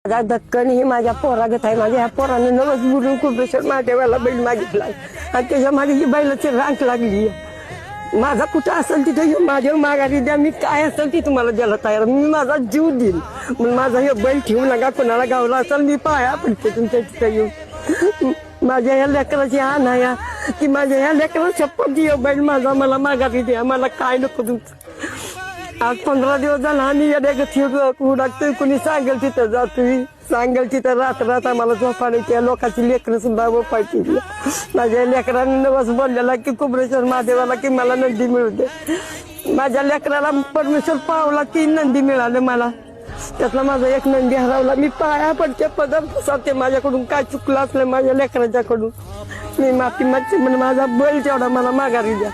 माझा दक्कन ही माझ्या पोरागत आहे. माझ्या ह्या पोराने नवस बुडून कुबेश्वर महादेवाला बैल मागितला आणि त्याच्या मागे ही बैलाची रांक लागली. माझा कुठं असेल तिथे माझ्या माघारी द्या, मी काय असेल ती तुम्हाला द्यायला तयार, मी माझा जीव देईन. मग माझा हे बैल ठेवू नका, कोणाला गावला असेल मी पाया पडते तुमच्या तिथे येऊन. माझ्या ह्या लेकराची हा नाही की माझ्या ह्या लेकरा शपथ दियो बैल माझा मला माघारी द्या, मला काय नको तुमचं. आज 15 दिवस झाला आम्ही येड्यागती उडाकतोय, कुणी सांगेल तिथं जातोय, सांगेल तिथं रात्र आम्हाला झोपाने त्या लोकांची लेकरं सुद्धा पाहिजे. माझ्या लेकरांनी नवस बोललेला की कुबरेश्वर महादेवाला की मला नंदी मिळू दे. माझ्या लेकराला परमेश्वर पावला की नंदी मिळालं मला, त्यातला माझा एक नंदी हरवला. मी पाया पडते पदार्थ साधते, माझ्याकडून काय चुकलं असलं माझ्या लेकराच्याकडून मी माफी मागते, म्हणून माझा बैल तेवढा मला माघारी द्या.